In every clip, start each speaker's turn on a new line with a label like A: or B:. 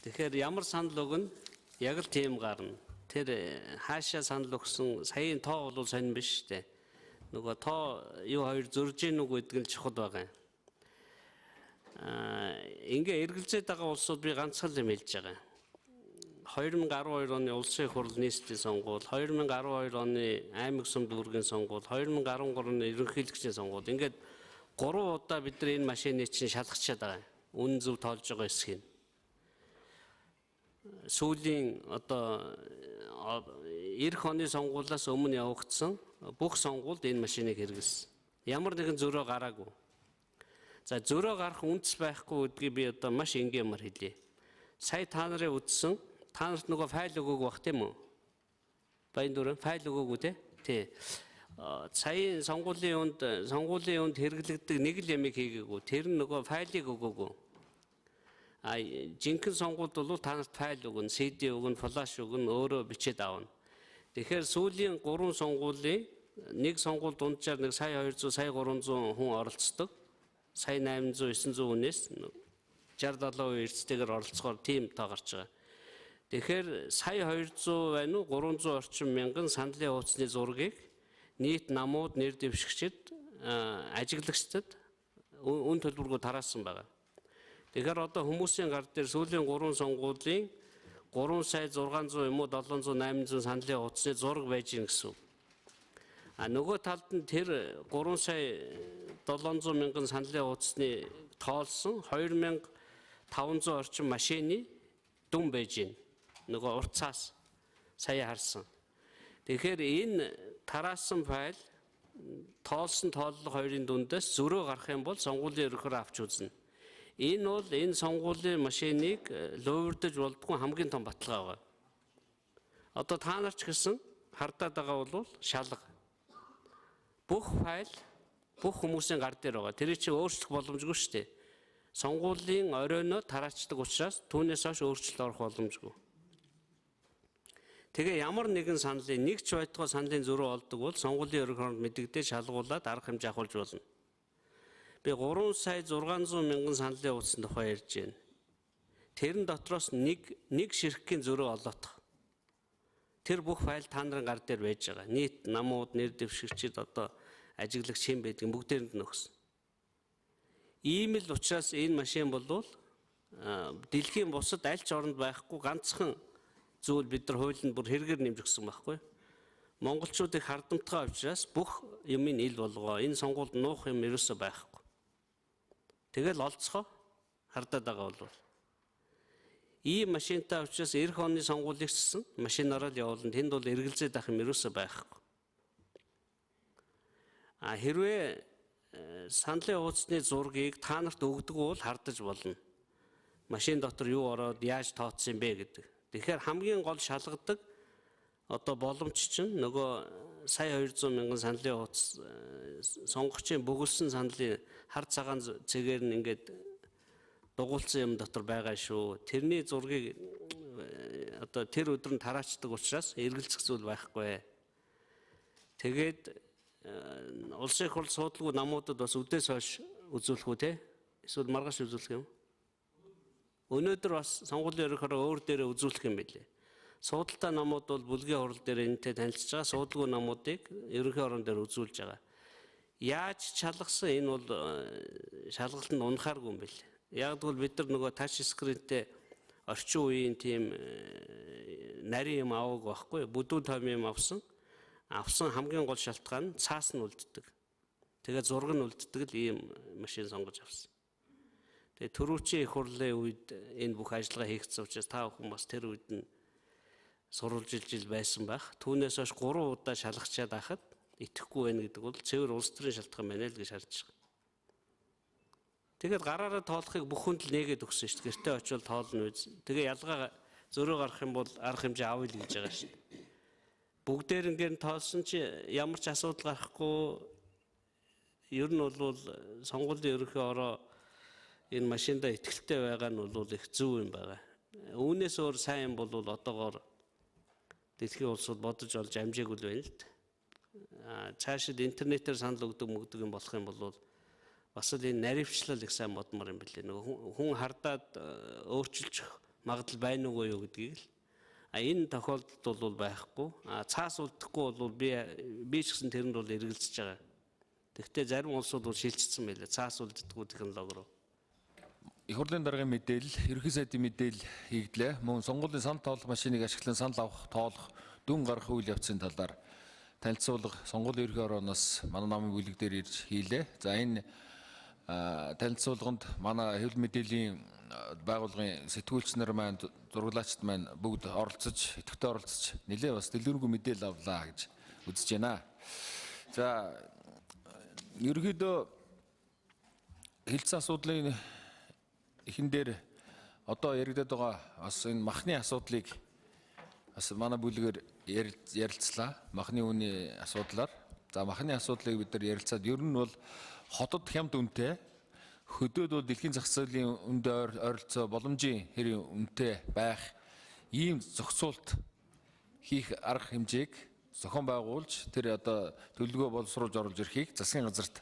A: Тэгэхээр ямар санал өгнө яг л тийм гарна. Тэр хаашаа санал өгсөн саяын тоо бол сонирн биш үү? Нөгөө тоо юу хоёр зөрж ийн үг гэдэг нь чухал байгаа. Ингээ эргэлзээд байгаа улсууд би ганцхан юм хэлж байгаа. 2012 оны улсын их хурл нийслэлийн сонгуул, 2012 оны аймаг сүм дүүргийн сонгуул, 2013 оны ерөнхийлөгчийн сонгуул. Ингээд 3 удаа бид нар энэ машиныг чинь шалгачаад байгаа. Үнэн зөв тоолж байгаа эсхийг. Сүүлийн одоо эх оны сонгуулиас өмнө явагдсан бүх сонгуульд энэ машиныг хэрэглэсэн. Ямар нэгэн зөрөө гараагүй. За зөрөө гарах үндэс байхгүй гэдгийг би одоо маш энгийнээр хэлье. Сая та нарын үдсэн та нарт нөгөө файл өгөөг бах тийм үү? Баян дүрэн файл өгөөгүй тий. Сая сонгуулийн үнд хэрэглэгддэг нэг л ямиг хийгээгүй. Тэр нь нөгөө файлыг өгөөгүй. Жинхэнэ сонгуульд бол та нарт файл өгнө, CD өгнө, флаш өгнө, өөрөө бичээд авна. Тэгэхээр сүүлийн 3 сонгуулийн нэг сонгуульд дунджаар нэг сая 200, сая 300 хүн оролцдог. Сая 800, 900 хүнээс 60-70% эрсдэлтэйгээр оролцохоор тийм тоо гарч байгаа. Тэгэхээр сая 200 байна уу 300 орчим мянган сандлын хуудасны зургийг нийт намууд, нэр дэвшигчид, ажиглагчдад үн төлбөргүй тараасан байгаа. Тэгэхээр одоо хүмүүсийн гар дээр сүүлийн 3 сонгуулийн 3 сая 600 юм уу 700, 800 сандлын хуудасны зураг байж гин гэсэн. Нөгөө талд нь тэр 3 сая 700 мянган сандлын хуудасны тоолсон 2500 орчим машины дүн байж гин. Нөгөө урт цаас сая харсан. Тэгэхээр энэ тараасан файл тоолсон тооллого хоёрын дүндээс зөрөө гарах юм бол сонгуулийн ерөнхиөр авч үзнэ. Энэ бол энэ сонгуулийн машиныг луурдаж болдгоо хамгийн том баталгаа байгаа. Одоо та нар ч гэсэн хардаад байгаа бол шалга. Бүх файл бүх хүмүүсийн гар дээр байгаа. Тэрийг чи өөрчлөх боломжгүй шүү дээ. Сонгуулийн оройноо тараачдаг учраас түүнээс хойш өөрчлөлт орох боломжгүй. Тэгээ ямар нэгэн саналын нэг ч байтугай саналын зөрүү олдог бол сонгуулийн ерөнхийлөгчөнд мэдэгдээ шалгуулад арга хэмжээ авахулж болно. Би 3 сая 600 мянган саналын хуудасны тухай ярьж байна. Тэрэн дотроос нэг ширхгийн зөрөө олоодох. Тэр бүх файл та нарын гар дээр байж байгаа. Нийт намууд, нэр дэвшигчид одоо ажиглагч хэм байдаг бүгдээрэнд нь өгсөн. Ийм л учраас энэ машин бол дэлхийн бусад аль ч оронд байхгүй ганцхан зүйл бид нар хуулинд бүр хэрэгээр нэмж өгсөн байхгүй. Монголчууд их хардамтгай учраас бүх юмыг ил болгоо. Энэ сонгуульд нуух юм ерөөсөө байхгүй. Тэгэл олцохоо хардаад байгаа бол. Ийм машинтай учраас эх оны сонгуулийг чсэн машинаараа л явуулна. Тэнд бол эргэлзээд ах юм ерөөсөө байхгүй. Хэрвээ сандлын хуудасны зургийг та нарт өгдөг бол хардаж болно. Машин дотор юу ороод яаж тооцсон бэ гэдэг. Тэгэхээр хамгийн гол шалгадаг одоо боломж чинь нөгөө сая 200 мянган сандлын хуудас сонгогчийн бөглсөн сандлын хар цагаан цэгээр нь ингээд дугуулсан юм дотор байгаа шүү. Тэрний зургийг одоо тэр өдөр нь тараачдаг учраас эргэлзэх зүйл байхгүй. Тэгээд улсын их хурл суудлага намуудад бас үдээс хойш үзүүлэх үү те? Эсвэл маргааш үзүүлэх юм? Өнөөдөр бас сонгуулийн ерөнхийлөгчөөр өөр дээрээ үзүүлэх юм билээ. Суудалтай намууд бол бүлгийн хурал дээр энэтэй танилцж байгаа суудлагын намуудыг ерөнхий орон дээр үзүүлж байгаа. Яаж шалгасан энэ бол шалгалтанд унахааргүй юм билээ. Яг бол бид нар нөгөө тач скринтэй орчин үеийн тийм нарийн юм аваагүй байхгүй бүдүүн том юм авсан хамгийн гол шалтгаан нь цаас нь үлддэг. Тэгээд зураг нь үлддэг л ийм машин сонгож авсан. Тэгээ төрүүчийн их хурлын үед энэ бүх ажиллагаа хийгдсэн учраас та бүхэн бас тэр үед нь сурвалжилж байсан байх. Түүнээс хойш 3 удаа шалгачаад байхад итгэхгүй байна гэдэг бол цэвэр улс төрийн шалтгаан байна л гэж харж байгаа. Тэгээд гараараа тоолохыг бүх хүнд л нээгээд өгсөн шүү дээ. Гэртээ очивол тоолно үз. Тэгээ ялгаа зөрөө гарах юм бол арга хэмжээ авъя л гэж байгаа шүү дээ. Бүгдээр ингээд тоолсон чи ямар ч асуудал гарахгүй ер нь бол сонгуулийн ерөнхий ороо энэ машинда итгэлтэй байгаа нь бол их зөв юм байна. Үүнээс өөр сайн юм бол одоогоор дэлхийн улсууд бодож олж амжаагүй л байна л дээ. Цаашид интернетээр санал өгдөг юм болох юм бол бас л энэ наривчлал их сайн бодмор юм билээ. Хүн хардаад өөрчилж магадлал байна уугүй юу гэдгийг л. Энэ тохиолдолд бол байхгүй. Цаас үлдэхгүй бол би ч гэсэн тэрэнд бол эргэлзэж байгаа. Тэгвэл зарим улсууд бол шилжчихсэн байлээ. Цаас үлддэггүй технологи руу.
B: Их хурлын даргын мэдээлэл, ерөнхий сайдын мэдээлэл хийгдлээ. Мөн сонгуулийн санал тоолох машиныг ашиглан санал авах, тоолох, дүн гарах үйл явцын талаар танилцуулга сонгуулийн ерөнхий орооноос манай намын бүлэг дээр ирж хийлээ. За энэ танилцуулганд манай хэвлэл мэдээллийн байгууллагын сэтгүүлч нар маань, зураглаачд маань бүгд оролцож, идэвхтэй оролцож нэлээ бас дэлгэрэнгүй мэдээлэл авлаа гэж үзэж байна. За ерөнхийдөө хилцэн асуудлын эхэн дээр одоо яригдаад байгаа бас энэ махны асуудлыг бас манай бүлгээр ярилцлаа. Махны үнийн асуудлаар. За махны асуудлыг бид нар ярилцаад ер нь бол хотод хямд үнэтэй, хөдөөд бол дэлхийн зах зээлийн үндэ ойролцоо боломжийн хэрэг үнэтэй байх ийм зохицуулт хийх арга хэмжээг зохион байгуулж тэр одоо төлөвлөгөө боловсруулж оруулж ирэхийг засгийн газарт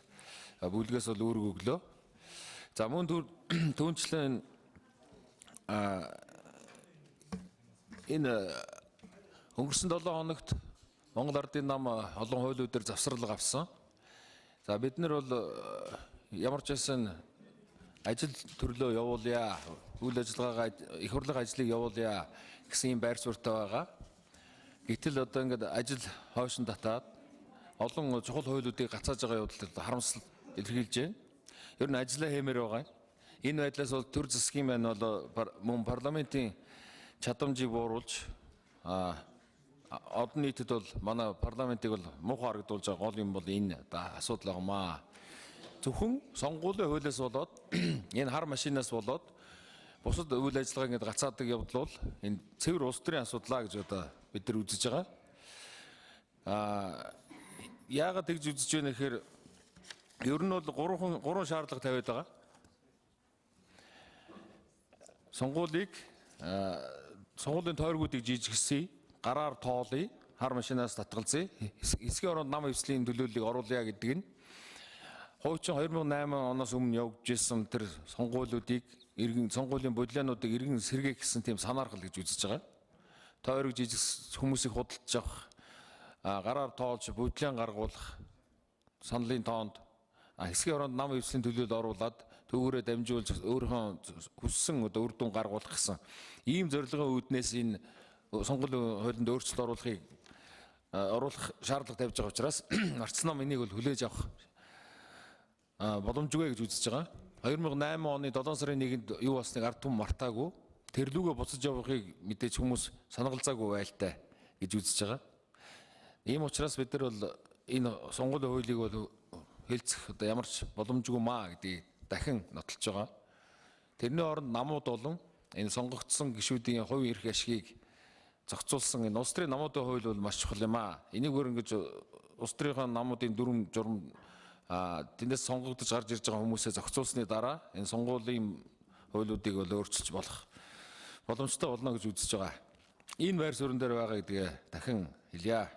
B: бүлгээс бол үүрэг өглөө. За мөн түүнчлэн энэ өнгөрсөн 7 хоногт Монгол Ардын нам олон хуулиудаар завсралга авсан. За бид нар бол ямар ч байсан ажил төрлөө явуулъя, үйл ажиллагаагаа их хурлын ажлыг явуулъя гэсэн юм байр суурьтай байгаа. Гэтэл одоо ингээд ажил хойшин татаад олон чухал хуулиудыг гацааж байгаа явдал харамсал илэрхийлж байна. Ер нь ажиллаа хиймээр байгаа. Энэ байдлаас бол төр засгийн маань бол мөн парламентын чадамжийг бууруулж одон нийтэд бол манай парламентыг бол муухай харагдуулж байгаа гол юм бол энэ асуудал байгаамаа. Зөвхөн сонгуулийн хуулиас болоод энэ хар машинаас болоод бусад үйл ажиллагаа ингээд гацаадаг явдал бол энэ цэвэр улс төрийн асуудлаа гэж одоо бид нар үзэж байгаа. Яагаад тэгж үзэж байна гэхээр ер нь бол гурван шаардлага тавиад байгаа. Сонгуулийн тойргуудыг жижигсэе, гараар тоолъё, хар машинаас татгалзъя, хэсгийн ороонд нам эвслийн төлөөллийг оруулъя гэдэг нь хуучин 2008 оноос өмнө явж ирсэн тэр сонгуулиудыг сонгуулийн бодлоонуудыг иргэн сэргээх гэсэн тийм санаархал гэж үзэж байгаа. Тойрог жижиг хүмүүсийг худалдаж авах, гараар тоолж бодлоон гаргуулах, саналын тоонд хэсгийн ороонд нам эвслийн төлөөлөл оруулаад түүгээрээ дамжуулж өөрийнхөө хүссэн одоо үр дүн гаргуулах гэсэн ийм зорилгын үүднээс энэ сонгуулийн хуулинд өөрчлөлт оруулах шаардлага тавьж байгаа учраас арчсан ном энийг бол хүлээж авах боломжгүй гэж үзэж байгаа. 2008 оны 7 сарын 1-нд юу болсныг ард түмэн мартаагүй. Тэрлүүгээ буцаж явахыг мэдээж хүмүүс санагалзаагүй байлтай гэж үзэж байгаа. Ийм учраас бид нар бол энэ сонгуулийн хуулийг бол хэлцэх одоо ямар ч боломжгүй маа гэдгийг дахин нотолж байгаа. Тэрний оронд намууд болон энэ сонгогдсон гишүүдийн хувийн эрх ашгийг зохицуулсан энэ улс төрийн намуудын хууль бол маш чухал юм аа. Энийг ингэж улс төрийнхөө намуудын дүрм журам тэндээс сонгогдож гарч ирж байгаа хүмүүсээ зохицуулсны дараа энэ сонгуулийн хуулиудыг бол өөрчилж болох боломжтой болно гэж үзэж байгаа. Энэ байр суурин дээр байгаа гэдгээ дахин хэлье.